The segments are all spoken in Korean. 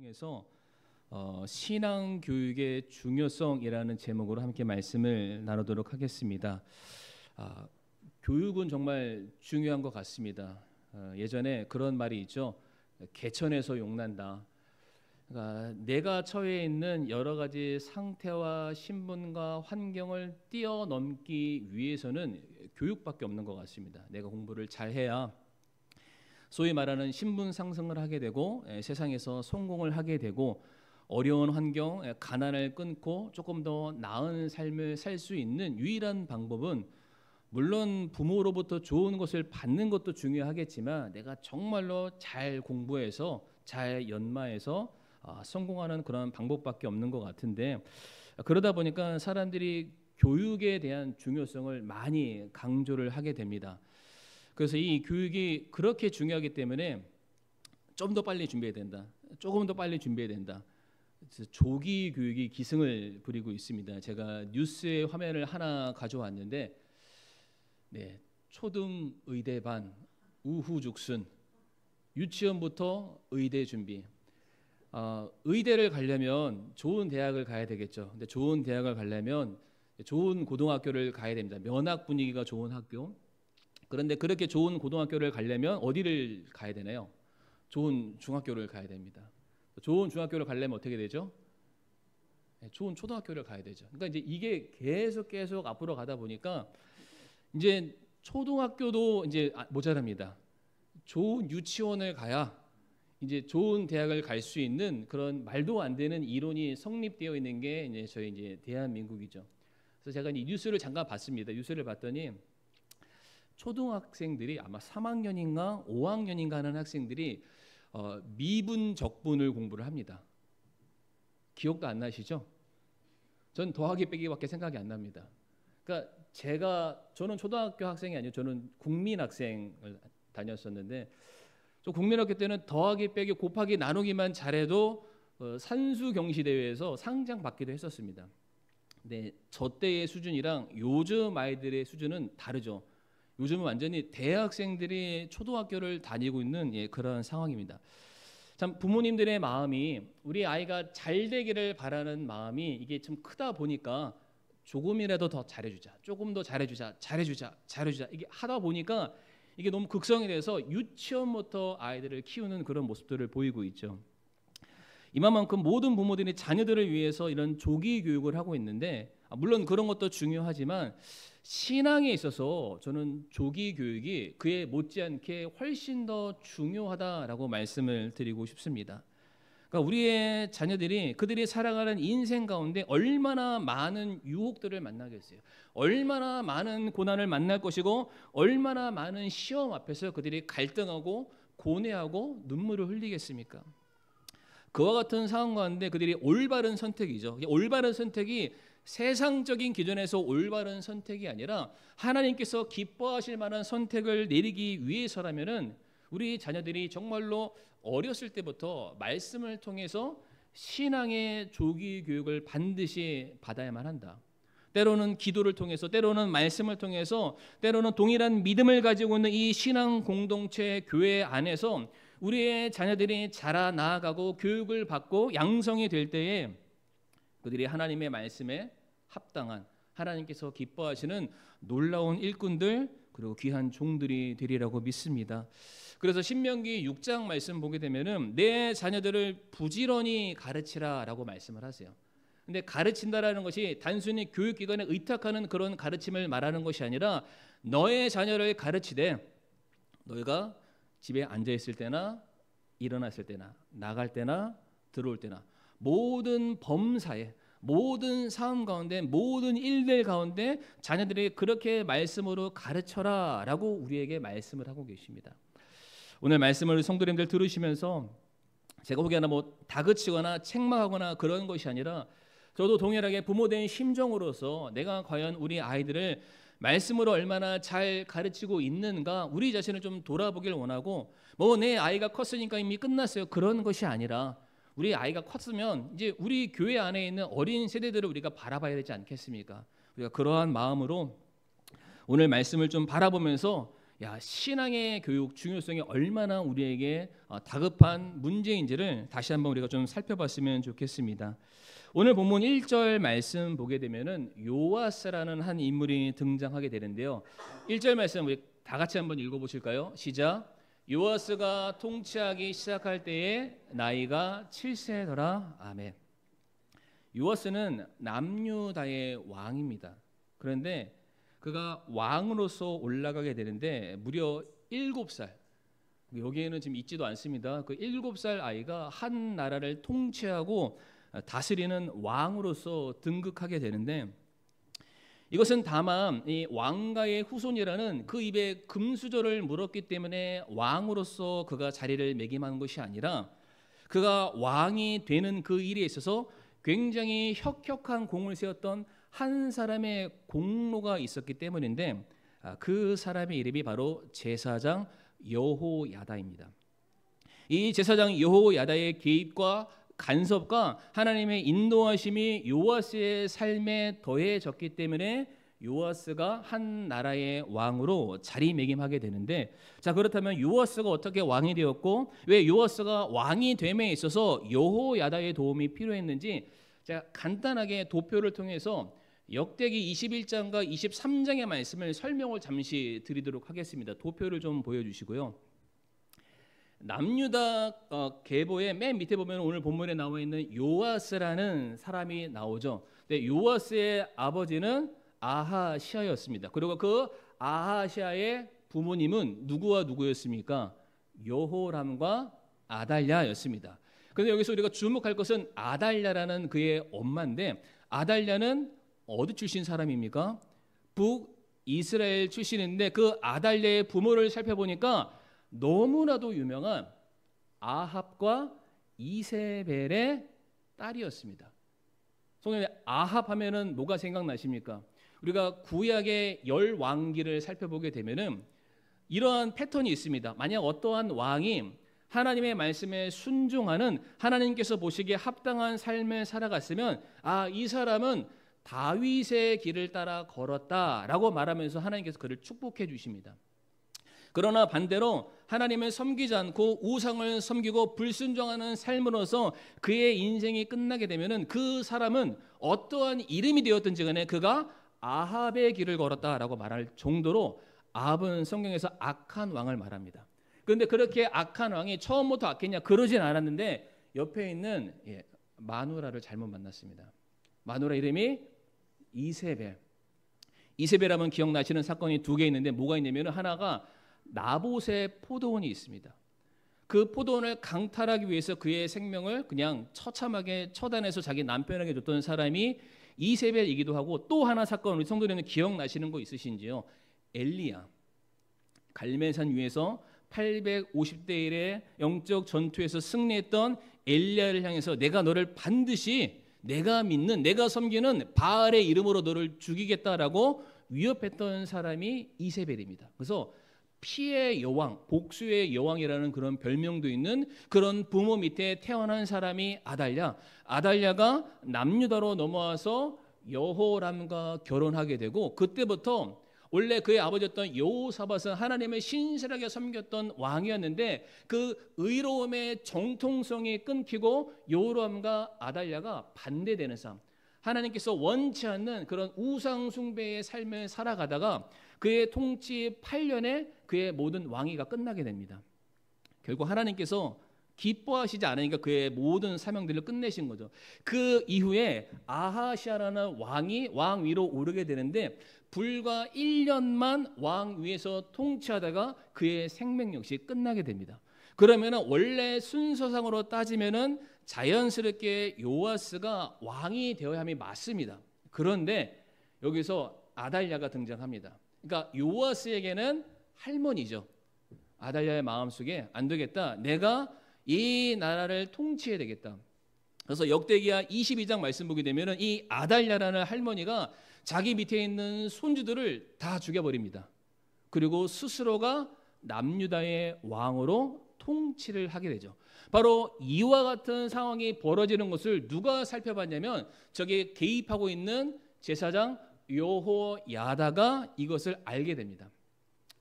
통해서 신앙 교육의 중요성이라는 제목으로 함께 말씀을 나누도록 하겠습니다. 교육은 정말 중요한 것 같습니다. 예전에 그런 말이 있죠. 개천에서 용난다. 그러니까 내가 처해 있는 여러 가지 상태와 신분과 환경을 뛰어넘기 위해서는 교육밖에 없는 것 같습니다. 내가 공부를 잘해야 소위 말하는 신분 상승을 하게 되고 세상에서 성공을 하게 되고 어려운 환경, 가난을 끊고 조금 더 나은 삶을 살 수 있는 유일한 방법은 물론 부모로부터 좋은 것을 받는 것도 중요하겠지만 내가 정말로 잘 공부해서 잘 연마해서 성공하는 그런 방법밖에 없는 것 같은데, 그러다 보니까 사람들이 교육에 대한 중요성을 많이 강조를 하게 됩니다. 그래서 이 교육이 그렇게 중요하기 때문에 좀 더 빨리 준비해야 된다. 조금 더 빨리 준비해야 된다. 조기 교육이 기승을 부리고 있습니다. 제가 뉴스의 화면을 하나 가져왔는데, 초등 의대반, 우후죽순, 유치원부터 의대 준비. 의대를 가려면 좋은 대학을 가야 되겠죠. 근데 좋은 대학을 가려면 좋은 고등학교를 가야 됩니다. 면학 분위기가 좋은 학교. 그런데 그렇게 좋은 고등학교를 가려면 어디를 가야 되나요? 좋은 중학교를 가야 됩니다. 좋은 중학교를 가려면 어떻게 되죠? 좋은 초등학교를 가야 되죠. 그러니까 이제 이게 계속 앞으로 가다 보니까 이제 초등학교도 이제 모자랍니다. 좋은 유치원을 가야 이제 좋은 대학을 갈 수 있는 그런 말도 안 되는 이론이 성립되어 있는 게 이제 저희 이제 대한민국이죠. 그래서 제가 이 뉴스를 잠깐 봤습니다. 뉴스를 봤더니 초등학생들이 아마 3학년인가 5학년인가 하는 학생들이 미분 적분을 공부를 합니다. 기억도 안 나시죠? 전 더하기 빼기밖에 생각이 안 납니다. 그러니까 저는 초등학교 학생이 아니고 저는 국민학생을 다녔었는데, 저 국민학교 때는 더하기 빼기 곱하기 나누기만 잘해도 산수경시 대회에서 상장 받기도 했었습니다. 근데 저 때의 수준이랑 요즘 아이들의 수준은 다르죠. 요즘은 완전히 대학생들이 초등학교를 다니고 있는 그런 상황입니다. 참 부모님들의 마음이 우리 아이가 잘 되기를 바라는 마음이 이게 좀 크다 보니까 조금이라도 더 잘해주자, 조금 더 잘해주자 이게 하다 보니까 이게 너무 극성이 돼서 유치원부터 아이들을 키우는 그런 모습들을 보이고 있죠. 이만큼 모든 부모들이 자녀들을 위해서 이런 조기 교육을 하고 있는데, 물론 그런 것도 중요하지만 신앙에 있어서 저는 조기 교육이 그에 못지않게 훨씬 더 중요하다라고 말씀을 드리고 싶습니다. 그러니까 우리의 자녀들이 그들이 살아가는 인생 가운데 얼마나 많은 유혹들을 만나겠어요. 얼마나 많은 고난을 만날 것이고 얼마나 많은 시험 앞에서 그들이 갈등하고 고뇌하고 눈물을 흘리겠습니까? 그와 같은 상황 가운데 그들이 올바른 선택이죠. 올바른 선택이 세상적인 기준에서 올바른 선택이 아니라 하나님께서 기뻐하실 만한 선택을 내리기 위해서라면은 우리 자녀들이 정말로 어렸을 때부터 말씀을 통해서 신앙의 조기 교육을 반드시 받아야만 한다. 때로는 기도를 통해서, 때로는 말씀을 통해서, 때로는 동일한 믿음을 가지고 있는 이 신앙 공동체 교회 안에서 우리의 자녀들이 자라 나아가고 교육을 받고 양성이 될 때에 그들이 하나님의 말씀에 합당한, 하나님께서 기뻐하시는 놀라운 일꾼들 그리고 귀한 종들이 되리라고 믿습니다. 그래서 신명기 6장 말씀 보게 되면은 내 자녀들을 부지런히 가르치라라고 말씀을 하세요. 근데 가르친다라는 것이 단순히 교육기관에 의탁하는 그런 가르침을 말하는 것이 아니라 너의 자녀를 가르치되 너희가 집에 앉아 있을 때나 일어났을 때나 나갈 때나 들어올 때나 모든 범사에, 모든 삶 가운데, 모든 일들 가운데 자녀들이 그렇게 말씀으로 가르쳐라라고 우리에게 말씀을 하고 계십니다. 오늘 말씀을 성도님들 들으시면서 제가 보기에는 다그치거나 책망하거나 그런 것이 아니라 저도 동일하게 부모된 심정으로서 내가 과연 우리 아이들을 말씀으로 얼마나 잘 가르치고 있는가 우리 자신을 좀 돌아보길 원하고, 내 아이가 컸으니까 이미 끝났어요, 그런 것이 아니라 우리 아이가 컸으면 이제 우리 교회 안에 있는 어린 세대들을 우리가 바라봐야 되지 않겠습니까? 우리가 그러한 마음으로 오늘 말씀을 좀 바라보면서 야, 신앙의 교육 중요성이 얼마나 우리에게 다급한 문제인지를 다시 한번 우리가 좀 살펴봤으면 좋겠습니다. 오늘 본문 1절 말씀 보게 되면은 요아스라는 한 인물이 등장하게 되는데요. 1절 말씀 우리 다 같이 한번 읽어보실까요? 시작. 요아스가 통치하기 시작할 때에 나이가 7세더라. 아멘. 요아스는 남유다의 왕입니다. 그런데 그가 왕으로서 올라가게 되는데 무려 7살. 여기에는 지금 있지도 않습니다. 그 7살 아이가 한 나라를 통치하고 다스리는 왕으로서 등극하게 되는데, 이것은 다만 이 왕가의 후손이라는 그 입에 금수저를 물었기 때문에 왕으로서 그가 자리를 매김하는 것이 아니라, 그가 왕이 되는 그 일에 있어서 굉장히 혁혁한 공을 세웠던 한 사람의 공로가 있었기 때문인데, 그 사람의 이름이 바로 제사장 여호야다입니다. 이 제사장 여호야다의 개입과 간섭과 하나님의 인도하심이 요아스의 삶에 더해졌기 때문에 요아스가 한 나라의 왕으로 자리매김하게 되는데, 자, 그렇다면 요아스가 어떻게 왕이 되었고 왜 요아스가 왕이 됨에 있어서 여호야다의 도움이 필요했는지 제가 간단하게 도표를 통해서 역대기 21장과 23장의 말씀을 설명을 잠시 드리도록 하겠습니다. 도표를 좀 보여주시고요. 남유다 계보의 맨 밑에 보면 오늘 본문에 나와 있는 요아스라는 사람이 나오죠. 근데 요아스의 아버지는 아하시아였습니다. 그리고 그 아하시아의 부모님은 누구와 누구였습니까? 여호람과 아달랴였습니다. 그런데 여기서 우리가 주목할 것은 아달랴라는 그의 엄마인데, 아달랴는 어디 출신 사람입니까? 북이스라엘 출신인데 그 아달랴의 부모를 살펴보니까 너무나도 유명한 아합과 이세벨의 딸이었습니다. 성경에 아합 하면은 뭐가 생각나십니까? 우리가 구약의 열 왕기를 살펴보게 되면은 이러한 패턴이 있습니다. 만약 어떠한 왕이 하나님의 말씀에 순종하는, 하나님께서 보시기에 합당한 삶을 살아갔으면 이 사람은 다윗의 길을 따라 걸었다라고 말하면서 하나님께서 그를 축복해 주십니다. 그러나 반대로 하나님을 섬기지 않고 우상을 섬기고 불순종하는 삶으로서 그의 인생이 끝나게 되면은 그 사람은 어떠한 이름이 되었든지 간에 그가 아합의 길을 걸었다라고 말할 정도로, 아합은 성경에서 악한 왕을 말합니다. 그런데 그렇게 악한 왕이 처음부터 악했냐? 그러진 않았는데 옆에 있는 마누라를 잘못 만났습니다. 마누라 이름이 이세벨. 이세벨하면 기억나시는 사건이 두 개 있는데 뭐가 있냐면, 하나가 나봇의 포도원이 있습니다. 그 포도원을 강탈하기 위해서 그의 생명을 그냥 처참하게 처단해서 자기 남편에게 줬던 사람이 이세벨이기도 하고, 또 하나 사건 우리 성도님들 기억나시는 거 있으신지요? 엘리야. 갈멜산 위에서 850대 1의 영적 전투에서 승리했던 엘리야를 향해서 내가 너를 반드시 내가 믿는, 내가 섬기는 바알의 이름으로 너를 죽이겠다라고 위협했던 사람이 이세벨입니다. 그래서 피의 여왕, 복수의 여왕이라는 그런 별명도 있는 그런 부모 밑에 태어난 사람이 아달랴. 아달랴가 남유다로 넘어와서 여호람과 결혼하게 되고, 그때부터 원래 그의 아버지였던 여호사밧은 하나님을 신실하게 섬겼던 왕이었는데 그 의로움의 정통성이 끊기고 여호람과 아달랴가 반대되는 삶, 하나님께서 원치 않는 그런 우상 숭배의 삶을 살아가다가 그의 통치 8년에 그의 모든 왕위가 끝나게 됩니다. 결국 하나님께서 기뻐하시지 않으니까 그의 모든 사명들을 끝내신 거죠. 그 이후에 아하시아라는 왕이 왕 위로 오르게 되는데 불과 1년만 왕 위에서 통치하다가 그의 생명 역시 끝나게 됩니다. 그러면은 원래 순서상으로 따지면은 자연스럽게 요아스가 왕이 되어야 함이 맞습니다. 그런데 여기서 아달랴가 등장합니다. 그러니까 요아스에게는 할머니죠. 아달랴의 마음속에 안 되겠다, 내가 이 나라를 통치해야 되겠다. 그래서 역대기야 22장 말씀 보게 되면은 이 아달랴라는 할머니가 자기 밑에 있는 손주들을 다 죽여버립니다. 그리고 스스로가 남유다의 왕으로 통치를 하게 되죠. 바로 이와 같은 상황이 벌어지는 것을 누가 살펴봤냐면 저기 개입하고 있는 제사장 여호야다가 이것을 알게 됩니다.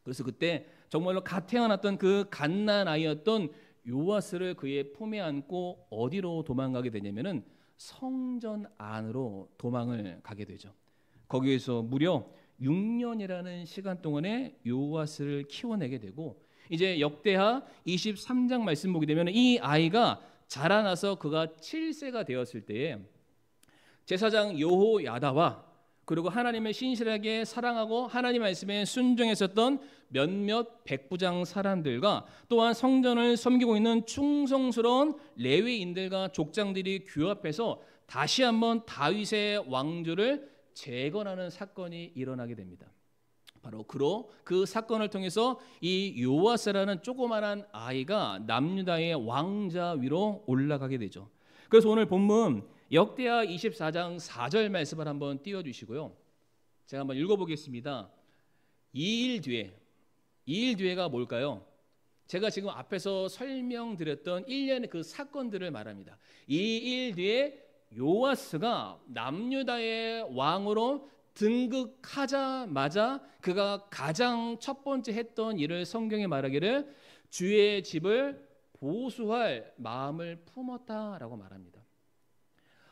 그래서 그때 정말로 갓 태어났던 그 갓난 아이였던 요아스를 그의 품에 안고 어디로 도망가게 되냐면은 성전 안으로 도망을 가게 되죠. 거기에서 무려 6년이라는 시간 동안에 요아스를 키워내게 되고, 이제 역대하 23장 말씀 보게 되면 이 아이가 자라나서 그가 7세가 되었을 때에 제사장 여호야다와 그리고 하나님을 신실하게 사랑하고 하나님 말씀에 순종했었던 몇몇 백부장 사람들과 또한 성전을 섬기고 있는 충성스러운 레위인들과 족장들이 규합해서 다시 한번 다윗의 왕조를 재건하는 사건이 일어나게 됩니다. 바로 그 사건을 통해서 이 요아스라는 조그마한 아이가 남유다의 왕자 위로 올라가게 되죠. 그래서 오늘 본문 역대하 24장 4절 말씀을 한번 띄워주시고요. 제가 한번 읽어보겠습니다. 이 일 뒤에가 뭘까요? 제가 지금 앞에서 설명드렸던 일련의 그 사건들을 말합니다. 이 일 뒤에 요아스가 남유다의 왕으로 등극하자마자 그가 가장 첫 번째 했던 일을 성경에 말하기를 주의 집을 보수할 마음을 품었다라고 말합니다.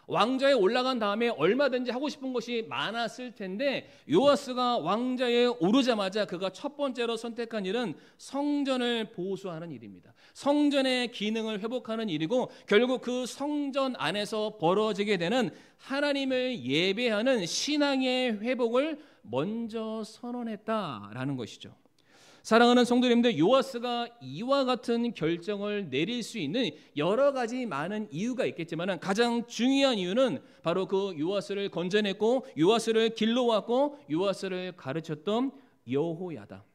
왕좌에 올라간 다음에 얼마든지 하고 싶은 것이 많았을 텐데 요아스가 왕좌에 오르자마자 그가 첫 번째로 선택한 일은 성전을 보수하는 일입니다. 성전의 기능을 회복하는 일이고 결국 그 성전 안에서 벌어지게 되는 하나님을 예배하는 신앙의 회복을 먼저 선언했다라는 것이죠. 사랑하는 성도님들, 요아스가 이와 같은 결정을 내릴 수 있는 여러 가지 많은 이유가 있겠지만 가장 중요한 이유는 바로 그 요아스를 건져냈고 요아스를 길러왔고 요아스를 가르쳤던 여호야다.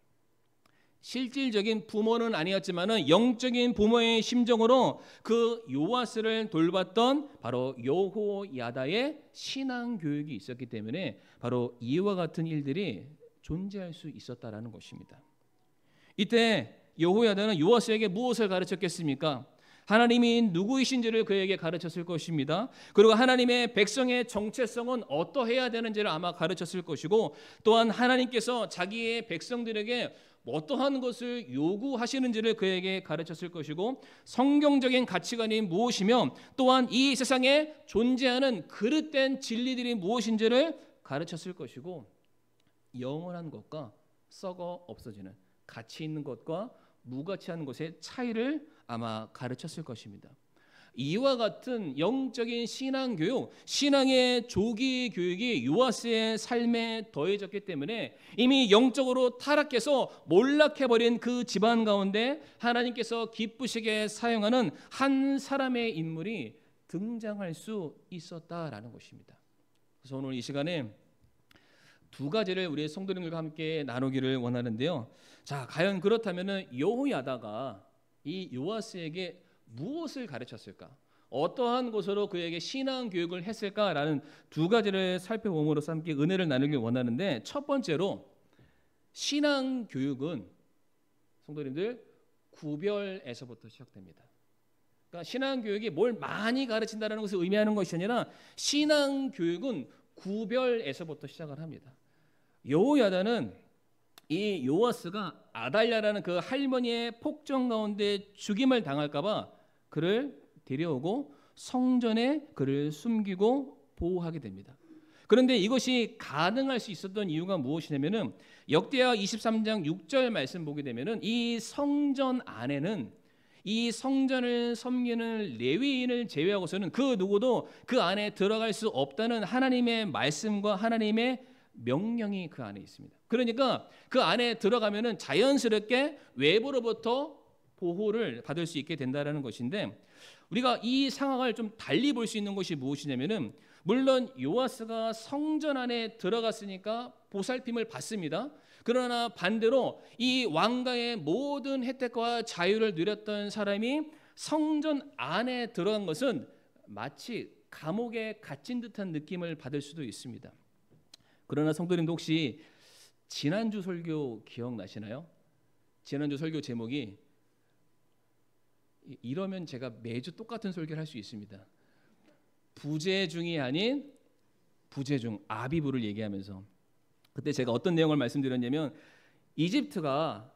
실질적인 부모는 아니었지만 영적인 부모의 심정으로 그 요아스를 돌봤던 바로 여호야다의 신앙 교육이 있었기 때문에 바로 이와 같은 일들이 존재할 수 있었다라는 것입니다. 이때 여호야다는 요아스에게 무엇을 가르쳤겠습니까? 하나님이 누구이신지를 그에게 가르쳤을 것입니다. 그리고 하나님의 백성의 정체성은 어떠해야 되는지를 아마 가르쳤을 것이고 또한 하나님께서 자기의 백성들에게 어떠한 것을 요구하시는지를 그에게 가르쳤을 것이고 성경적인 가치관이 무엇이며 또한 이 세상에 존재하는 그릇된 진리들이 무엇인지를 가르쳤을 것이고 영원한 것과 썩어 없어지는 가치 있는 것과 무가치한 것의 차이를 아마 가르쳤을 것입니다. 이와 같은 영적인 신앙 교육, 신앙의 조기 교육이 요아스의 삶에 더해졌기 때문에 이미 영적으로 타락해서 몰락해버린 그 집안 가운데 하나님께서 기쁘시게 사용하는 한 사람의 인물이 등장할 수 있었다라는 것입니다. 그래서 오늘 이 시간에 두 가지를 우리 성도님들과 함께 나누기를 원하는데요. 자, 과연 그렇다면은 여호야다가 이 요아스에게 무엇을 가르쳤을까? 어떠한 것으로 그에게 신앙 교육을 했을까라는 두 가지를 살펴봄으로써 함께 은혜를 나누길 원하는데 첫 번째로 신앙 교육은 성도님들 구별에서부터 시작됩니다. 그러니까 신앙 교육이 뭘 많이 가르친다는 것을 의미하는 것이 아니라 신앙 교육은 구별에서부터 시작을 합니다. 여호야다는 이 요아스가 아달랴라는 그 할머니의 폭정 가운데 죽임을 당할까봐 그를 데려오고 성전에 그를 숨기고 보호하게 됩니다. 그런데 이것이 가능할 수 있었던 이유가 무엇이냐면은 역대하 23장 6절 말씀 보게 되면은 이 성전 안에는 이 성전을 섬기는 레위인을 제외하고서는 그 누구도 그 안에 들어갈 수 없다는 하나님의 말씀과 하나님의 명령이 그 안에 있습니다. 그러니까 그 안에 들어가면은 자연스럽게 외부로부터 보호를 받을 수 있게 된다라는 것인데 우리가 이 상황을 좀 달리 볼 수 있는 것이 무엇이냐면은 물론 요아스가 성전 안에 들어갔으니까 보살핌을 받습니다. 그러나 반대로 이 왕가의 모든 혜택과 자유를 누렸던 사람이 성전 안에 들어간 것은 마치 감옥에 갇힌 듯한 느낌을 받을 수도 있습니다. 그러나 성도님도 혹시 지난주 설교 기억나시나요? 지난주 설교 제목이 이러면 제가 매주 똑같은 설교를 할 수 있습니다. 부재중이 아닌 부재중, 아비부를 얘기하면서 그때 제가 어떤 내용을 말씀드렸냐면 이집트가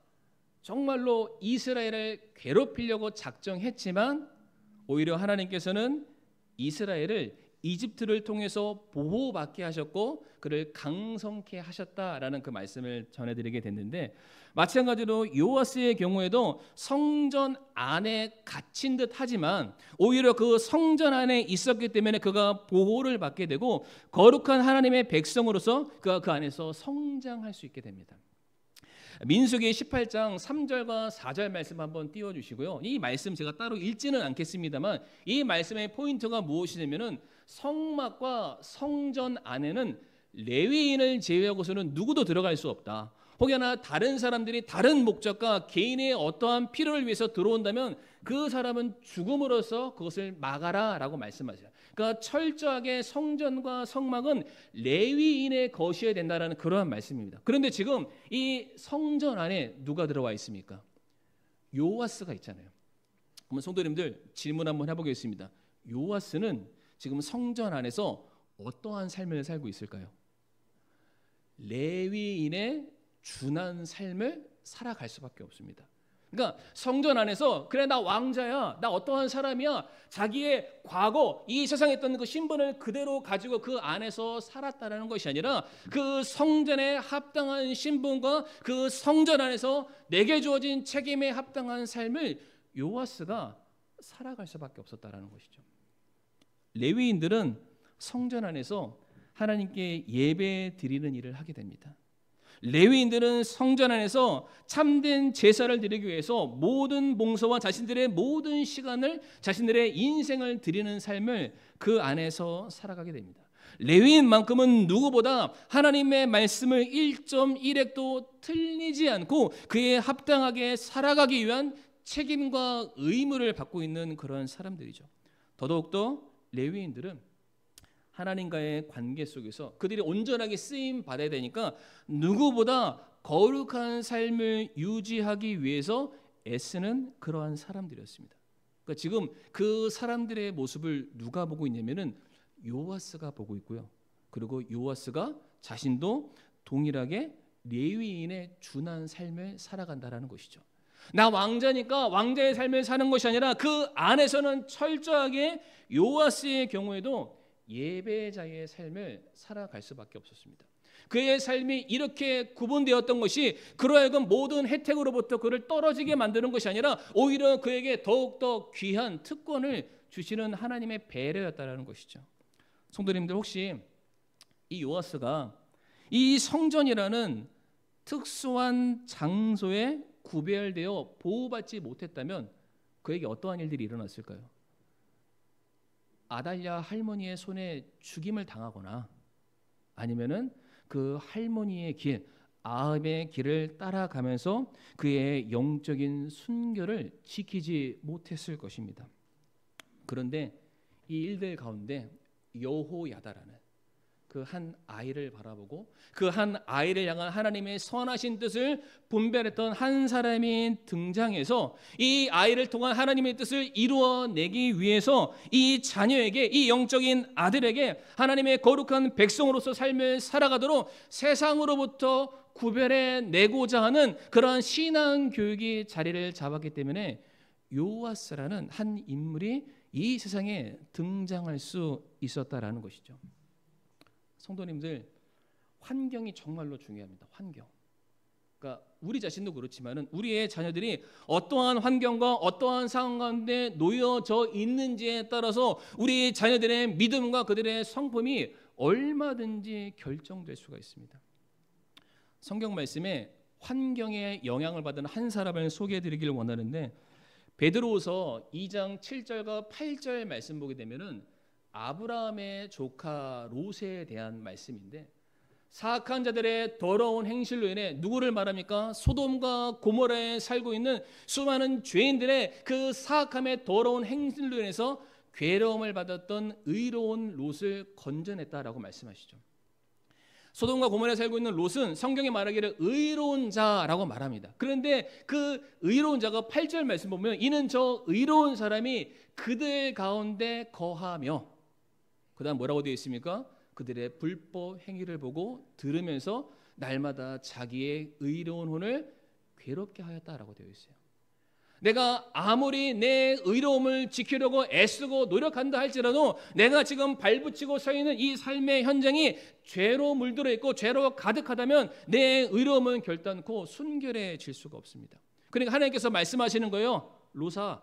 정말로 이스라엘을 괴롭히려고 작정했지만 오히려 하나님께서는 이스라엘을 이집트를 통해서 보호받게 하셨고 그를 강성케 하셨다라는 그 말씀을 전해드리게 됐는데, 마찬가지로 요아스의 경우에도 성전 안에 갇힌 듯 하지만 오히려 그 성전 안에 있었기 때문에 그가 보호를 받게 되고 거룩한 하나님의 백성으로서 그가 그 안에서 성장할 수 있게 됩니다. 민수기 18장 3절과 4절 말씀 한번 띄워주시고요. 이 말씀 제가 따로 읽지는 않겠습니다만 이 말씀의 포인트가 무엇이냐면은 성막과 성전 안에는 레위인을 제외하고서는 누구도 들어갈 수 없다. 혹여나 다른 사람들이 다른 목적과 개인의 어떠한 필요를 위해서 들어온다면 그 사람은 죽음으로써 그것을 막아라 라고 말씀하세요. 그러니까 철저하게 성전과 성막은 레위인의 것이어야 된다는 그러한 말씀입니다. 그런데 지금 이 성전 안에 누가 들어와 있습니까? 요아스가 있잖아요. 그러면 성도님들 질문 한번 해보겠습니다. 요아스는 지금 성전 안에서 어떠한 삶을 살고 있을까요? 레위인의 준한 삶을 살아갈 수밖에 없습니다. 그러니까 성전 안에서 그래 나 왕자야, 나 어떠한 사람이야, 자기의 과거 이 세상에 있던 그 신분을 그대로 가지고 그 안에서 살았다라는 것이 아니라 그 성전에 합당한 신분과 그 성전 안에서 내게 주어진 책임에 합당한 삶을 요아스가 살아갈 수밖에 없었다라는 것이죠. 레위인들은 성전 안에서 하나님께 예배 드리는 일을 하게 됩니다. 레위인들은 성전 안에서 참된 제사를 드리기 위해서 모든 봉사와 자신들의 모든 시간을, 자신들의 인생을 드리는 삶을 그 안에서 살아가게 됩니다. 레위인만큼은 누구보다 하나님의 말씀을 1.1획도 틀리지 않고 그에 합당하게 살아가기 위한 책임과 의무를 받고 있는 그런 사람들이죠. 더더욱더 레위인들은 하나님과의 관계 속에서 그들이 온전하게 쓰임 받아야 되니까 누구보다 거룩한 삶을 유지하기 위해서 애쓰는 그러한 사람들이었습니다. 그러니까 지금 그 사람들의 모습을 누가 보고 있냐면은 요아스가 보고 있고요. 그리고 요아스가 자신도 동일하게 레위인의 준한 삶을 살아간다라는 것이죠. 나 왕자니까 왕자의 삶을 사는 것이 아니라 그 안에서는 철저하게 요아스의 경우에도 예배자의 삶을 살아갈 수밖에 없었습니다. 그의 삶이 이렇게 구분되었던 것이 그로 하여금 모든 혜택으로부터 그를 떨어지게 만드는 것이 아니라 오히려 그에게 더욱더 귀한 특권을 주시는 하나님의 배려였다는 것이죠. 성도님들, 혹시 이 요아스가 이 성전이라는 특수한 장소에 구별되어 보호받지 못했다면 그에게 어떠한 일들이 일어났을까요? 아달랴 할머니의 손에 죽임을 당하거나 아니면은 그 할머니의 길, 아합의 길을 따라가면서 그의 영적인 순결을 지키지 못했을 것입니다. 그런데 이 일들 가운데 여호야다라는 그 한 아이를 바라보고 그 한 아이를 향한 하나님의 선하신 뜻을 분별했던 한 사람이 등장해서 이 아이를 통한 하나님의 뜻을 이루어내기 위해서 이 자녀에게, 이 영적인 아들에게 하나님의 거룩한 백성으로서 삶을 살아가도록 세상으로부터 구별해내고자 하는 그러한 신앙 교육이 자리를 잡았기 때문에 요아스라는 한 인물이 이 세상에 등장할 수 있었다라는 것이죠. 성도님들, 환경이 정말로 중요합니다. 환경. 그러니까 우리 자신도 그렇지만은 우리의 자녀들이 어떠한 환경과 어떠한 상황 가운데 놓여져 있는지에 따라서 우리 자녀들의 믿음과 그들의 성품이 얼마든지 결정될 수가 있습니다. 성경 말씀에 환경에 영향을 받은 한 사람을 소개해 드리길 원하는데, 베드로후서 2장 7절과 8절 말씀 보게 되면은 아브라함의 조카 롯에 대한 말씀인데, 사악한 자들의 더러운 행실로 인해 누구를 말합니까? 소돔과 고모라에 살고 있는 수많은 죄인들의 그 사악함의 더러운 행실로 인해서 괴로움을 받았던 의로운 롯을 건져냈다라고 말씀하시죠. 소돔과 고모라에 살고 있는 롯은 성경에 말하기를 의로운 자라고 말합니다. 그런데 그 의로운 자가 8절 말씀 보면 이는 저 의로운 사람이 그들 가운데 거하며, 그 다음 뭐라고 되어 있습니까? 그들의 불법 행위를 보고 들으면서 날마다 자기의 의로운 혼을 괴롭게 하였다라고 되어 있어요. 내가 아무리 내 의로움을 지키려고 애쓰고 노력한다 할지라도 내가 지금 발붙이고 서 있는 이 삶의 현장이 죄로 물들어 있고 죄로 가득하다면 내 의로움은 결단코 순결해질 수가 없습니다. 그러니까 하나님께서 말씀하시는 거예요. 로사,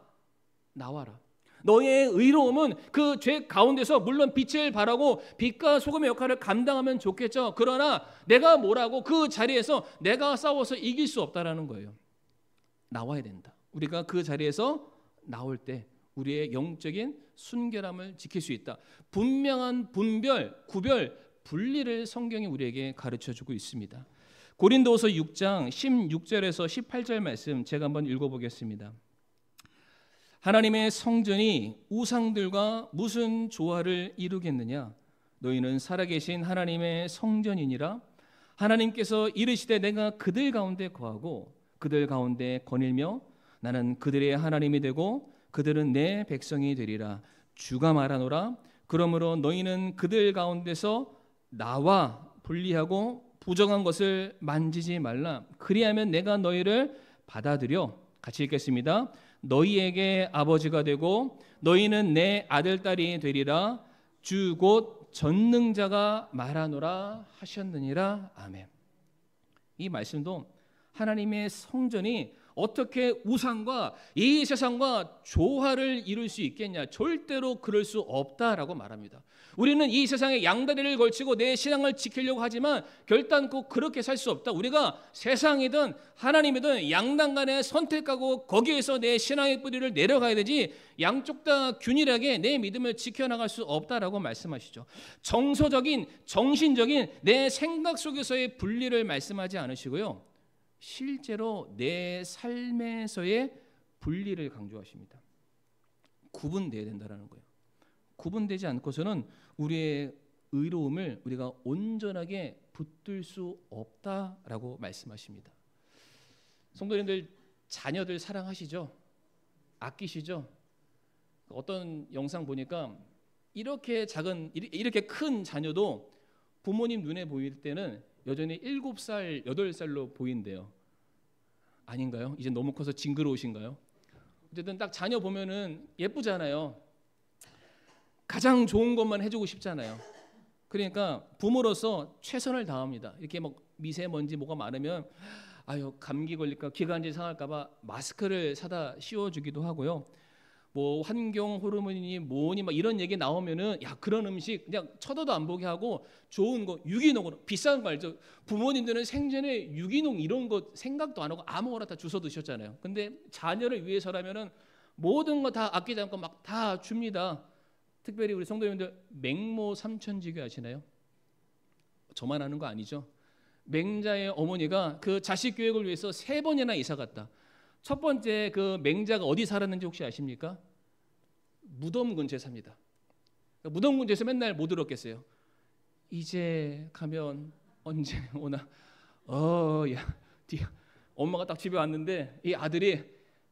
나와라. 너의 의로움은 그 죄 가운데서 물론 빛을 발하고 빛과 소금의 역할을 감당하면 좋겠죠. 그러나 내가 뭐라고 그 자리에서 내가 싸워서 이길 수 없다라는 거예요. 나와야 된다. 우리가 그 자리에서 나올 때 우리의 영적인 순결함을 지킬 수 있다. 분명한 분별, 구별, 분리를 성경이 우리에게 가르쳐주고 있습니다. 고린도후서 6장 16절에서 18절 말씀 제가 한번 읽어보겠습니다. 하나님의 성전이 우상들과 무슨 조화를 이루겠느냐? 너희는 살아계신 하나님의 성전이니라. 하나님께서 이르시되 내가 그들 가운데 거하고 그들 가운데 거닐며 나는 그들의 하나님이 되고 그들은 내 백성이 되리라. 주가 말하노라. 그러므로 너희는 그들 가운데서 나와 분리하고 부정한 것을 만지지 말라. 그리하면 내가 너희를 받아들여, 같이 읽겠습니다. 너희에게 아버지가 되고 너희는 내 아들 딸이 되리라. 주 곧 전능자가 말하노라 하셨느니라. 아멘. 이 말씀도 하나님의 성전이 어떻게 우상과 이 세상과 조화를 이룰 수 있겠냐? 절대로 그럴 수 없다라고 말합니다. 우리는 이 세상에 양다리를 걸치고 내 신앙을 지키려고 하지만 결단코 그렇게 살 수 없다. 우리가 세상이든 하나님이든 양당 간에 선택하고 거기에서 내 신앙의 뿌리를 내려가야 되지 양쪽 다 균일하게 내 믿음을 지켜나갈 수 없다라고 말씀하시죠. 정서적인, 정신적인 내 생각 속에서의 분리를 말씀하지 않으시고요. 실제로 내 삶에서의 분리를 강조하십니다. 구분돼야 된다는 거예요. 구분되지 않고서는 우리의 의로움을 우리가 온전하게 붙들 수 없다라고 말씀하십니다. 성도님들, 자녀들 사랑하시죠? 아끼시죠? 어떤 영상 보니까 이렇게 큰 자녀도 부모님 눈에 보일 때는 여전히 7살, 8살로 보인대요. 아닌가요? 이제 너무 커서 징그러우신가요? 어쨌든 딱 자녀 보면은 예쁘잖아요. 가장 좋은 것만 해주고 싶잖아요. 그러니까 부모로서 최선을 다합니다. 이렇게 막 미세먼지 뭐가 많으면 아유 감기 걸릴까 기관지 상할까봐 마스크를 사다 씌워주기도 하고요. 뭐 환경 호르몬이니 뭐니 막 이런 얘기 나오면은 야 그런 음식 그냥 쳐다도 안 보게 하고 좋은 거 유기농으로 비싼 거 알죠? 부모님들은 생전에 유기농 이런 거 생각도 안 하고 아무거나 다 주워 드셨잖아요. 근데 자녀를 위해서라면은 모든 거 다 아끼지 않고 막 다 줍니다. 특별히 우리 성도님들 맹모 삼천지교 아시나요? 저만 아는 거 아니죠? 맹자의 어머니가 그 자식 교육을 위해서 3번이나 이사 갔다. 첫 번째 그 맹자가 어디 살았는지 혹시 아십니까? 무덤 근처에 삽니다. 무덤 근처에서 맨날 뭐 들었겠어요? 이제 가면 언제 오나? 야, 엄마가 딱 집에 왔는데 이 아들이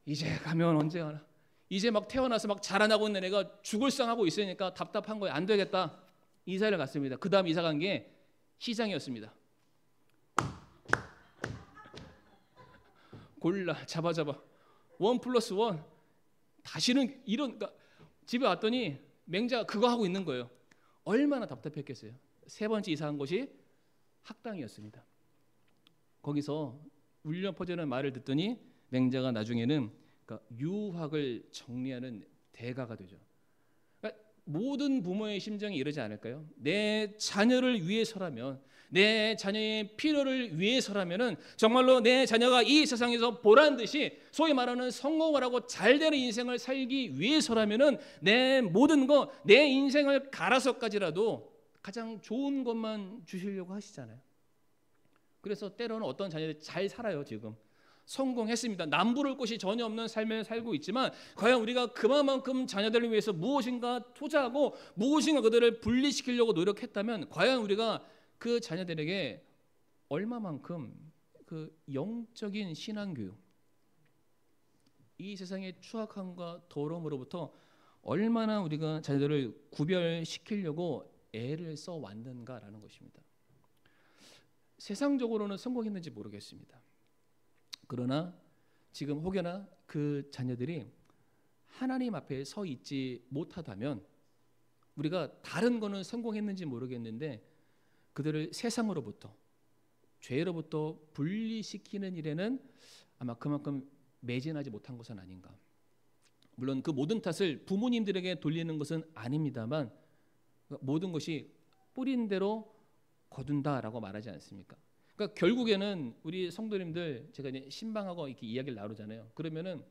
이제 가면 언제 가나? 이제 막 태어나서 막 자라나고 있는 애가 죽을 상하고 있으니까 답답한 거예요. 안 되겠다. 이사를 갔습니다. 그 다음 이사 간 게 시장이었습니다. 골라 잡아 1+1 다시는 이런 그러니까 집에 왔더니 맹자가 그거 하고 있는 거예요. 얼마나 답답했겠어요. 3번째 이사한 곳이 학당이었습니다. 거기서 울려 퍼지는 말을 듣더니 맹자가 나중에는 그러니까 유학을 정리하는 대가가 되죠. 그러니까 모든 부모의 심정이 이러지 않을까요? 내 자녀를 위해서라면, 내 자녀의 필요를 위해서라면은 정말로 내 자녀가 이 세상에서 보란 듯이 소위 말하는 성공을 하고 잘되는 인생을 살기 위해서라면은 내 모든 거, 내 인생을 갈아서까지라도 가장 좋은 것만 주시려고 하시잖아요. 그래서 때로는 어떤 자녀들이 잘 살아요. 지금 성공했습니다. 남부를 곳이 전혀 없는 삶을 살고 있지만 과연 우리가 그만큼 자녀들을 위해서 무엇인가 투자하고 무엇인가 그들을 분리시키려고 노력했다면 과연 우리가 그 자녀들에게 얼마만큼 그 영적인 신앙교육, 이 세상의 추악함과 더러움으로부터 얼마나 우리가 자녀들을 구별시키려고 애를 써왔는가라는 것입니다. 세상적으로는 성공했는지 모르겠습니다. 그러나 지금 혹여나 그 자녀들이 하나님 앞에 서 있지 못하다면 우리가 다른 거는 성공했는지 모르겠는데 그들을 세상으로부터 죄로부터 분리시키는 일에는 아마 그만큼 매진하지 못한 것은 아닌가. 물론 그 모든 탓을 부모님들에게 돌리는 것은 아닙니다만 모든 것이 뿌린 대로 거둔다라고 말하지 않습니까? 그러니까 결국에는 우리 성도님들 제가 이제 신방하고 이렇게 이야기를 나누잖아요. 그러면은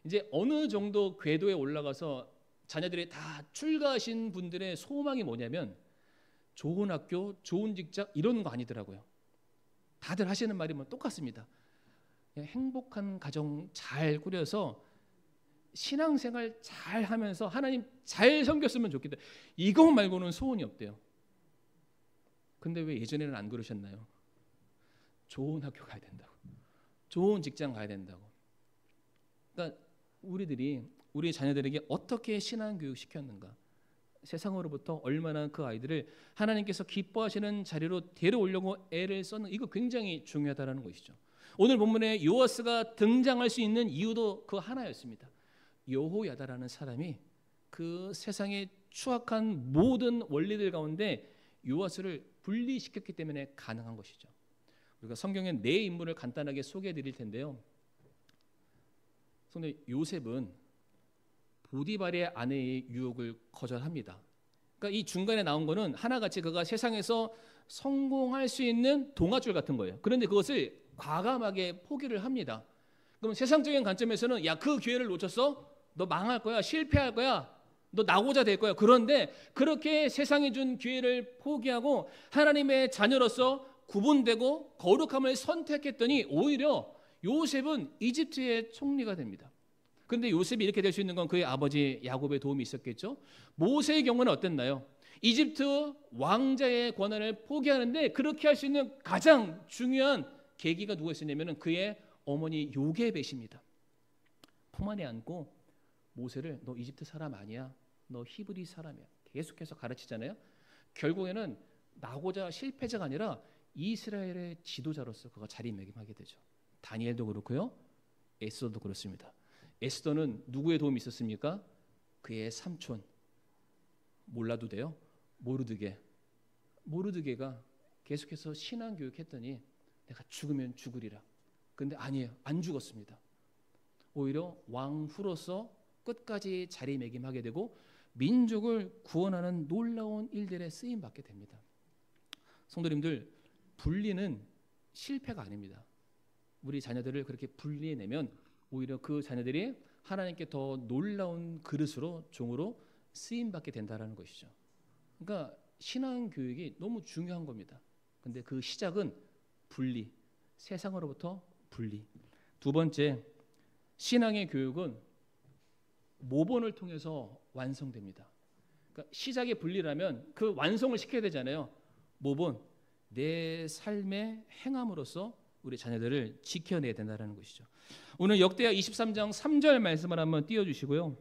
이제 어느 정도 궤도에 올라가서 자녀들이 다 출가하신 분들의 소망이 뭐냐면 좋은 학교, 좋은 직장 이런 거 아니더라고요. 다들 하시는 말이 뭐 똑같습니다. 행복한 가정 잘 꾸려서 신앙생활 잘 하면서 하나님 잘 섬겼으면 좋겠다. 이거 말고는 소원이 없대요. 근데 왜 예전에는 안 그러셨나요? 좋은 학교 가야 된다고, 좋은 직장 가야 된다고. 그러니까 우리 자녀들에게 어떻게 신앙교육 시켰는가, 세상으로부터 얼마나 그 아이들을 하나님께서 기뻐하시는 자리로 데려오려고 애를 썼는, 이거 굉장히 중요하다는 것이죠. 오늘 본문에 요아스가 등장할 수 있는 이유도 그 하나였습니다. 여호야다라는 사람이 그 세상의 추악한 모든 원리들 가운데 요아스를 분리시켰기 때문에 가능한 것이죠. 우리가 성경에 네 인물을 간단하게 소개해 드릴 텐데요. 성도 요셉은 보디발의 아내의 유혹을 거절합니다. 그러니까 이 중간에 나온 거는 하나같이 그가 세상에서 성공할 수 있는 동아줄 같은 거예요. 그런데 그것을 과감하게 포기를 합니다. 그럼 세상적인 관점에서는 야, 그 기회를 놓쳤어? 너 망할 거야, 실패할 거야, 너 나고자 될 거야. 그런데 그렇게 세상이 준 기회를 포기하고 하나님의 자녀로서 구분되고 거룩함을 선택했더니 오히려 요셉은 이집트의 총리가 됩니다. 그런데 요셉이 이렇게 될 수 있는 건 그의 아버지 야곱의 도움이 있었겠죠. 모세의 경우는 어땠나요? 이집트 왕자의 권한을 포기하는데 그렇게 할 수 있는 가장 중요한 계기가 누가 있었냐면 그의 어머니 요게벳입니다. 품 안에 안고 모세를 너 이집트 사람 아니야, 너 히브리 사람이야 계속해서 가르치잖아요. 결국에는 나고자 실패자가 아니라 이스라엘의 지도자로서 그가 자리매김하게 되죠. 다니엘도 그렇고요, 에스더도 그렇습니다. 에스더는 누구의 도움이 있었습니까? 그의 삼촌, 몰라도 돼요, 모르드게가 계속해서 신앙교육했더니 내가 죽으면 죽으리라. 근데 아니에요, 안 죽었습니다. 오히려 왕후로서 끝까지 자리매김하게 되고 민족을 구원하는 놀라운 일들에 쓰임받게 됩니다. 성도님들, 분리는 실패가 아닙니다. 우리 자녀들을 그렇게 분리해내면 오히려 그 자녀들이 하나님께 더 놀라운 그릇으로, 종으로 쓰임받게 된다는 것이죠. 그러니까 신앙교육이 너무 중요한 겁니다. 근데 그 시작은 분리, 세상으로부터 분리. 두 번째, 신앙의 교육은 모본을 통해서 완성됩니다. 그러니까 시작이 분리라면 그 완성을 시켜야 되잖아요. 모본, 내 삶의 행함으로써 우리 자녀들을 지켜내야 된다는 것이죠. 오늘 역대하 23장 3절 말씀을 한번 띄워주시고요.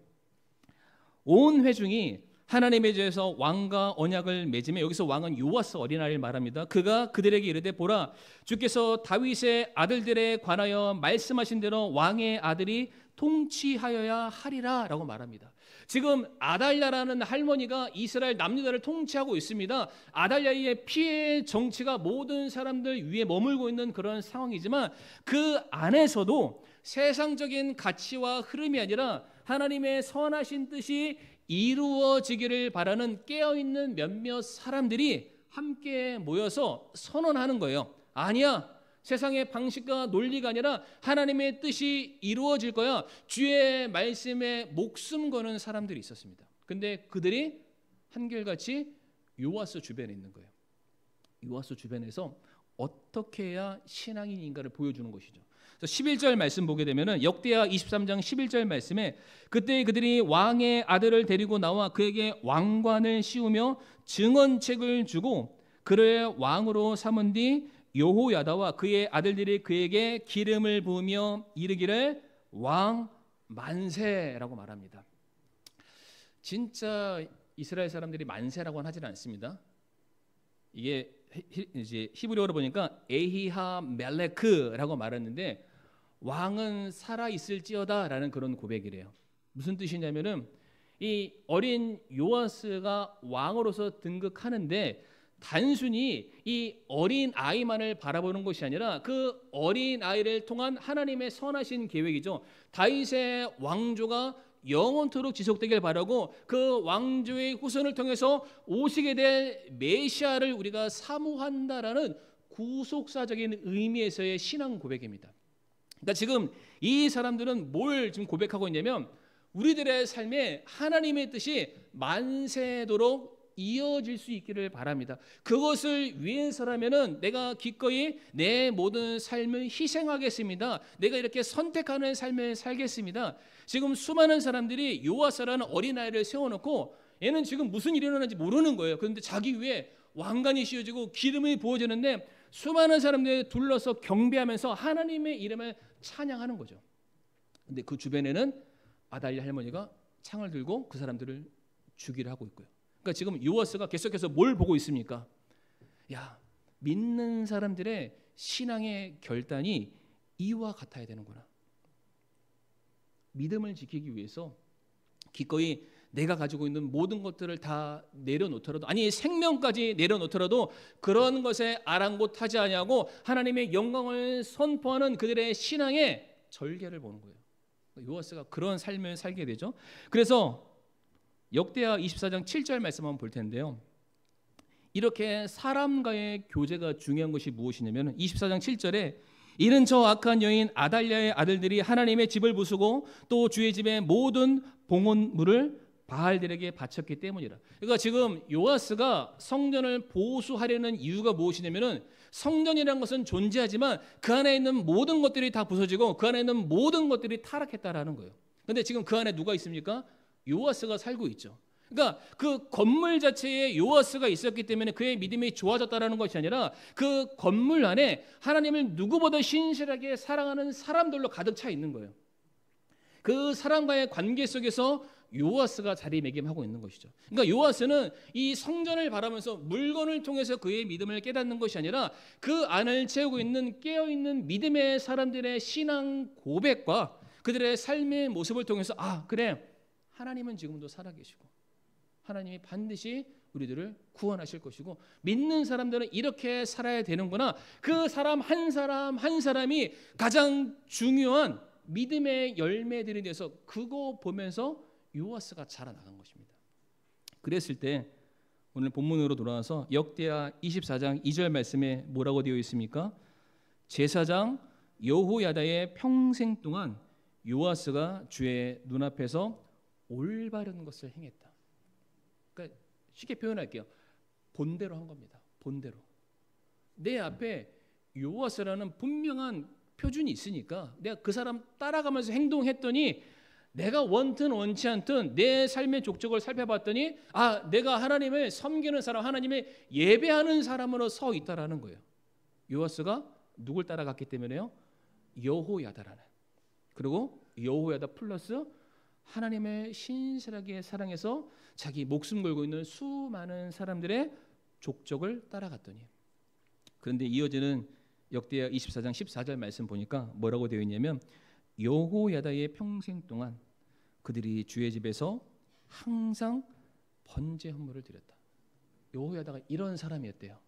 온 회중이 하나님의 제에서 왕과 언약을 맺으며, 여기서 왕은 요아스 어린아이를 말합니다. 그가 그들에게 이르되 보라, 주께서 다윗의 아들들에 관하여 말씀하신 대로 왕의 아들이 통치하여야 하리라 라고 말합니다. 지금 아달랴라는 할머니가 이스라엘 남유다를 통치하고 있습니다. 아달랴의 피해 정치가 모든 사람들 위에 머물고 있는 그런 상황이지만 그 안에서도 세상적인 가치와 흐름이 아니라 하나님의 선하신 뜻이 이루어지기를 바라는 깨어있는 몇몇 사람들이 함께 모여서 선언하는 거예요. 아니야, 세상의 방식과 논리가 아니라 하나님의 뜻이 이루어질 거야. 주의 말씀에 목숨 거는 사람들이 있었습니다. 근데 그들이 한결같이 요아스 주변에 있는 거예요. 요아스 주변에서 어떻게 해야 신앙인인가를 보여주는 것이죠. 11절 말씀 보게 되면은 역대하 23장 11절 말씀에 그때 그들이 왕의 아들을 데리고 나와 그에게 왕관을 씌우며 증언책을 주고 그를 왕으로 삼은 뒤 여호야다와 그의 아들들이 그에게 기름을 부으며 이르기를 왕 만세라고 말합니다. 진짜 이스라엘 사람들이 만세라고는 하지는 않습니다. 이게 이제 히브리어로 보니까 에히하 멜레크라고 말했는데 왕은 살아 있을지어다라는 그런 고백이래요. 무슨 뜻이냐면은 이 어린 요아스가 왕으로서 등극하는데 단순히 이 어린 아이만을 바라보는 것이 아니라 그 어린 아이를 통한 하나님의 선하신 계획이죠. 다윗의 왕조가 영원토록 지속되길 바라고 그 왕조의 후손을 통해서 오시게 될 메시아를 우리가 사모한다라는 구속사적인 의미에서의 신앙 고백입니다. 그러니까 지금 이 사람들은 뭘 지금 고백하고 있냐면 우리들의 삶에 하나님의 뜻이 만세도록 이어질 수 있기를 바랍니다. 그것을 위해서라면은 내가 기꺼이 내 모든 삶을 희생하겠습니다. 내가 이렇게 선택하는 삶을 살겠습니다. 지금 수많은 사람들이 요아스라는 어린아이를 세워놓고 얘는 지금 무슨 일이 일어나는지 모르는 거예요. 그런데 자기 위에 왕관이 씌워지고 기름이 부어지는데 수많은 사람들이 둘러서 경배하면서 하나님의 이름을 찬양하는 거죠. 근데 그 주변에는 아달랴 할머니가 창을 들고 그 사람들을 죽이려 하고 있고요. 그러니까 지금 요아스가 계속해서 뭘 보고 있습니까? 야, 믿는 사람들의 신앙의 결단이 이와 같아야 되는구나. 믿음을 지키기 위해서 기꺼이 내가 가지고 있는 모든 것들을 다 내려놓더라도, 아니 생명까지 내려놓더라도 그런 것에 아랑곳하지 아니하고 하나님의 영광을 선포하는 그들의 신앙의 절개를 보는 거예요. 요아스가 그런 삶을 살게 되죠. 그래서 역대하 24장 7절 말씀 한번 볼 텐데요. 이렇게 사람과의 교제가 중요한 것이 무엇이냐면 24장 7절에 이는 저 악한 여인 아달랴의 아들들이 하나님의 집을 부수고 또 주의 집의 모든 봉헌물을 바알들에게 바쳤기 때문이라. 그러니까 지금 요아스가 성전을 보수하려는 이유가 무엇이냐면은 성전이라는 것은 존재하지만 그 안에 있는 모든 것들이 다 부서지고 그 안에 있는 모든 것들이 타락했다라는 거예요. 그런데 지금 그 안에 누가 있습니까? 요아스가 살고 있죠. 그러니까 그 건물 자체에 요아스가 있었기 때문에 그의 믿음이 좋아졌다라는 것이 아니라 그 건물 안에 하나님을 누구보다 신실하게 사랑하는 사람들로 가득 차 있는 거예요. 그 사람과의 관계 속에서 요아스가 자리매김하고 있는 것이죠. 그러니까 요아스는 이 성전을 바라면서 물건을 통해서 그의 믿음을 깨닫는 것이 아니라 그 안을 채우고 있는 깨어있는 믿음의 사람들의 신앙 고백과 그들의 삶의 모습을 통해서 아 그래 하나님은 지금도 살아계시고 하나님이 반드시 우리들을 구원하실 것이고 믿는 사람들은 이렇게 살아야 되는구나. 그 사람 한 사람이 가장 중요한 믿음의 열매들에 대해서 그거 보면서 요아스가 자라나간 것입니다. 그랬을 때 오늘 본문으로 돌아와서 역대하 24장 2절 말씀에 뭐라고 되어 있습니까? 제사장 여호야다의 평생 동안 요아스가 주의 눈앞에서 올바른 것을 행했다. 그러니까 쉽게 표현할게요. 본대로 한 겁니다. 본대로. 내 앞에 요아스라는 분명한 표준이 있으니까 내가 그 사람 따라가면서 행동했더니 내가 원든 원치 않든 내 삶의 족적을 살펴봤더니 아 내가 하나님을 섬기는 사람, 하나님을 예배하는 사람으로 서 있다라는 거예요. 요아스가 누굴 따라갔기 때문에요? 여호야다라는. 그리고 여호야다 플러스 하나님을 신실하게 사랑해서 자기 목숨 걸고 있는 수많은 사람들의 족적을 따라갔더니. 그런데 이어지는 역대하 24장 14절 말씀 보니까 뭐라고 되어 있냐면 여호야다의 평생 동안 그들이 주의 집에서 항상 번제 헌물을 드렸다. 여호야다가 이런 사람이었대요.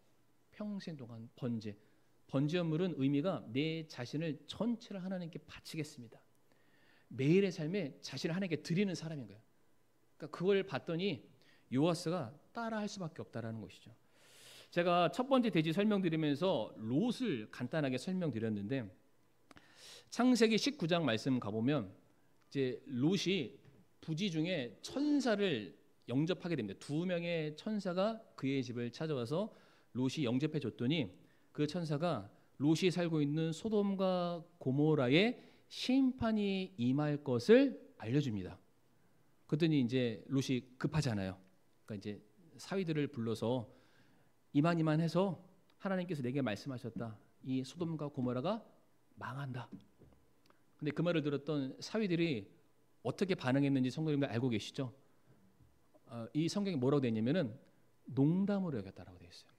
평생 동안 번제 헌물은 의미가 내 자신을 전체를 하나님께 바치겠습니다. 매일의 삶에 자신을 하나님께 드리는 사람인 거예요. 그러니까 그걸 봤더니 요아스가 따라할 수밖에 없다라는 것이죠. 제가 첫 번째 대지 설명드리면서 롯을 간단하게 설명드렸는데 창세기 19장 말씀 가보면 이제 롯이 부지 중에 천사를 영접하게 됩니다. 2명의 천사가 그의 집을 찾아와서 롯이 영접해 줬더니 그 천사가 롯이 살고 있는 소돔과 고모라의 심판이 임할 것을 알려줍니다. 그랬더니 이제 롯이 급하잖아요. 그러니까 이제 사위들을 불러서 이만해서 하나님께서 내게 말씀하셨다. 이 소돔과 고모라가 망한다. 근데 그 말을 들었던 사위들이 어떻게 반응했는지 성도님들 알고 계시죠? 이 성경에 뭐라고 되어 있냐면은 농담으로 여겼다라고 되어 있어요.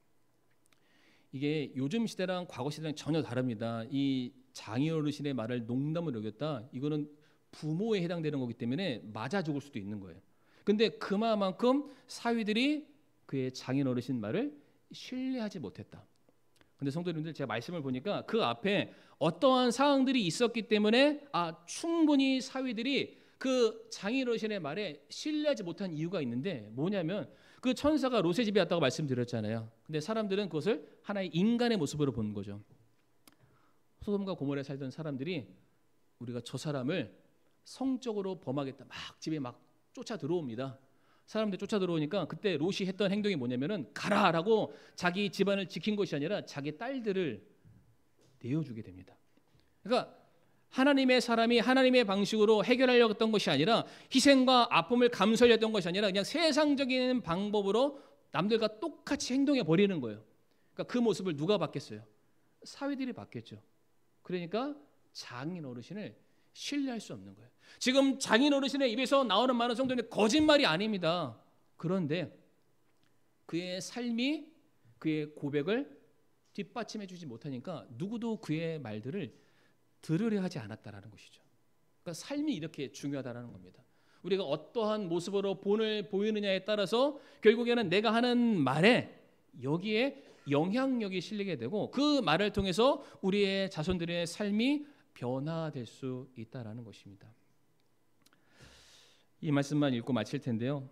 이게 요즘 시대랑 과거 시대랑 전혀 다릅니다. 이 장인 어르신의 말을 농담으로 여겼다. 이거는 부모에 해당되는 거기 때문에 맞아 죽을 수도 있는 거예요. 근데 그만큼 사위들이 그의 장인 어르신 말을 신뢰하지 못했다. 근데 성도님들, 제가 말씀을 보니까 그 앞에 어떠한 상황들이 있었기 때문에 충분히 사위들이 그 장인 어르신의 말에 신뢰하지 못한 이유가 있는데, 뭐냐면 그 천사가 롯의 집에 왔다고 말씀드렸잖아요. 근데 사람들은 그것을 하나의 인간의 모습으로 보는 거죠. 소돔과 고모라에 살던 사람들이 우리가 저 사람을 성적으로 범하겠다, 막 집에 막 쫓아 들어옵니다. 사람들이 쫓아 들어오니까 그때 롯이 했던 행동이 뭐냐면은 가라라고 자기 집안을 지킨 것이 아니라 자기 딸들을 내어주게 됩니다. 그러니까 하나님의 사람이 하나님의 방식으로 해결하려고 했던 것이 아니라, 희생과 아픔을 감수하려고 했던 것이 아니라 그냥 세상적인 방법으로 남들과 똑같이 행동해 버리는 거예요. 그러니까 그 모습을 누가 봤겠어요? 사위들이 봤겠죠. 그러니까 장인 어르신을 신뢰할 수 없는 거예요. 지금 장인 어르신의 입에서 나오는 말은 성도님 거짓말이 아닙니다. 그런데 그의 삶이 그의 고백을 뒷받침해 주지 못하니까 누구도 그의 말들을 들으려 하지 않았다라는 것이죠. 그러니까 삶이 이렇게 중요하다라는 겁니다. 우리가 어떠한 모습으로 본을 보이느냐에 따라서 결국에는 내가 하는 말에 여기에 영향력이 실리게 되고, 그 말을 통해서 우리의 자손들의 삶이 변화될 수 있다라는 것입니다. 이 말씀만 읽고 마칠 텐데요.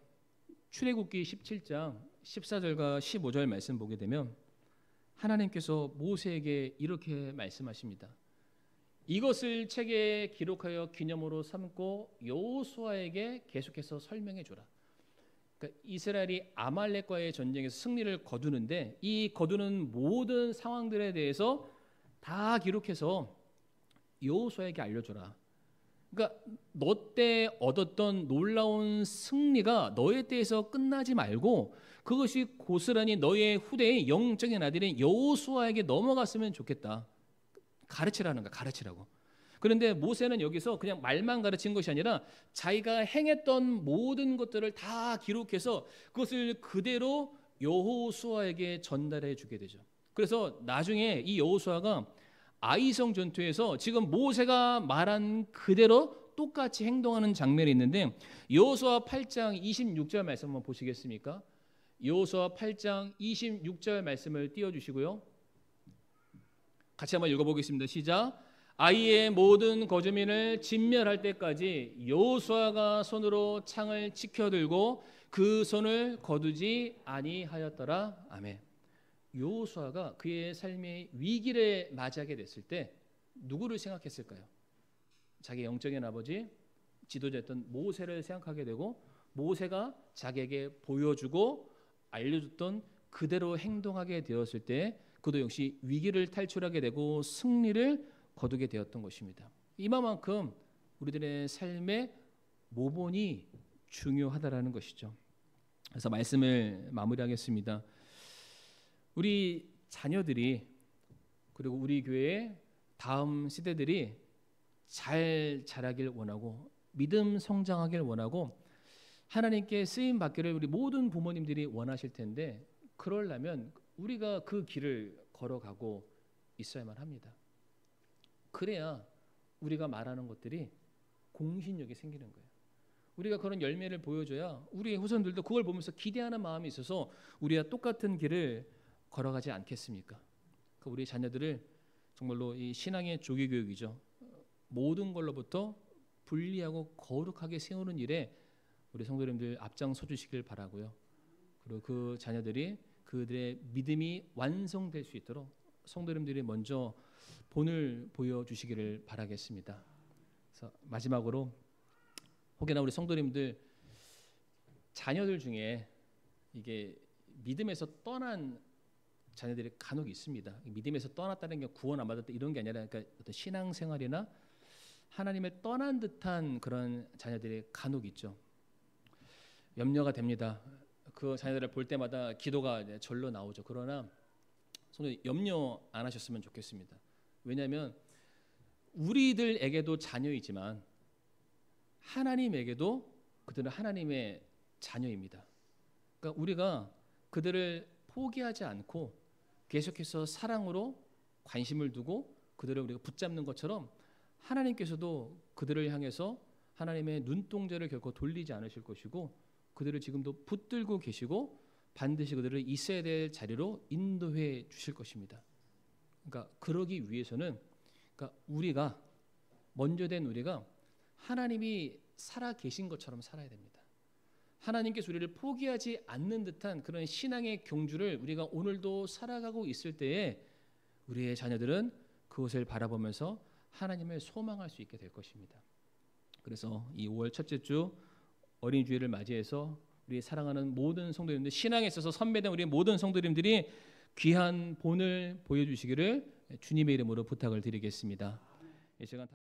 출애굽기 17장 14절과 15절 말씀 보게 되면 하나님께서 모세에게 이렇게 말씀하십니다. 이것을 책에 기록하여 기념으로 삼고 여호수아에게 계속해서 설명해 주라. 그러니까 이스라엘이 아말렉과의 전쟁에서 승리를 거두는데, 이 거두는 모든 상황들에 대해서 다 기록해서 여호수아에게 알려줘라. 그러니까 너 때 얻었던 놀라운 승리가 너의 때에서 끝나지 말고 그것이 고스란히 너의 후대의 영적인 아들인 여호수아에게 넘어갔으면 좋겠다. 가르치라는 거야, 가르치라고. 그런데 모세는 여기서 그냥 말만 가르친 것이 아니라 자기가 행했던 모든 것들을 다 기록해서 그것을 그대로 여호수아에게 전달해 주게 되죠. 그래서 나중에 이 여호수아가 아이성 전투에서 지금 모세가 말한 그대로 똑같이 행동하는 장면이 있는데, 여호수아 8장 26절 말씀 한번 보시겠습니까? 여호수아 8장 26절 말씀을 띄워주시고요. 같이 한번 읽어보겠습니다. 시작. 아이의 모든 거주민을 진멸할 때까지 여호수아가 손으로 창을 치켜들고 그 손을 거두지 아니하였더라. 아멘. 여호수아가 그의 삶의 위기를 맞이하게 됐을 때 누구를 생각했을까요? 자기 영적인 아버지, 지도자였던 모세를 생각하게 되고, 모세가 자기에게 보여주고 알려줬던 그대로 행동하게 되었을 때 그도 역시 위기를 탈출하게 되고 승리를 거두게 되었던 것입니다. 이만큼 우리들의 삶의 모본이 중요하다라는 것이죠. 그래서 말씀을 마무리하겠습니다. 우리 자녀들이, 그리고 우리 교회의 다음 세대들이 잘 자라길 원하고 믿음 성장하길 원하고 하나님께 쓰임 받기를 우리 모든 부모님들이 원하실 텐데, 그러려면 우리가 그 길을 걸어가고 있어야만 합니다. 그래야 우리가 말하는 것들이 공신력이 생기는 거예요. 우리가 그런 열매를 보여줘야 우리의 후손들도 그걸 보면서 기대하는 마음이 있어서 우리와 똑같은 길을 걸어가지 않겠습니까? 우리 자녀들을 정말로 이 신앙의 조기 교육이죠. 모든 걸로부터 분리하고 거룩하게 세우는 일에 우리 성도님들 앞장서 주시길 바라고요. 그리고 그 자녀들이 그들의 믿음이 완성될 수 있도록 성도님들이 먼저 본을 보여주시기를 바라겠습니다. 그래서 마지막으로 혹여나 우리 성도님들 자녀들 중에 이게 믿음에서 떠난 자녀들이 간혹 있습니다. 믿음에서 떠났다는 게 구원 안 받았다 이런 게 아니라, 그러니까 어떤 신앙생활이나 하나님을 떠난 듯한 그런 자녀들이 간혹 있죠. 염려가 됩니다. 그 자녀들을 볼 때마다 기도가 절로 나오죠. 그러나 성도님 염려 안 하셨으면 좋겠습니다. 왜냐하면 우리들에게도 자녀이지만 하나님에게도 그들은 하나님의 자녀입니다. 그러니까 우리가 그들을 포기하지 않고 계속해서 사랑으로 관심을 두고 그들을 우리가 붙잡는 것처럼 하나님께서도 그들을 향해서 하나님의 눈동자를 결코 돌리지 않으실 것이고 그들을 지금도 붙들고 계시고 반드시 그들을 있어야 될 자리로 인도해 주실 것입니다. 그러니까 그러기 위해서는 그러니까 우리가 먼저 된 우리가 하나님이 살아 계신 것처럼 살아야 됩니다. 하나님께서 우리를 포기하지 않는 듯한 그런 신앙의 경주를 우리가 오늘도 살아가고 있을 때에 우리의 자녀들은 그것을 바라보면서 하나님을 소망할 수 있게 될 것입니다. 그래서 이 5월 첫째 주 어린이 주일을 맞이해서 우리 사랑하는 모든 성도님들, 신앙에 있어서 선배된 우리 모든 성도님들이 귀한 본을 보여주시기를 주님의 이름으로 부탁을 드리겠습니다. 이 시간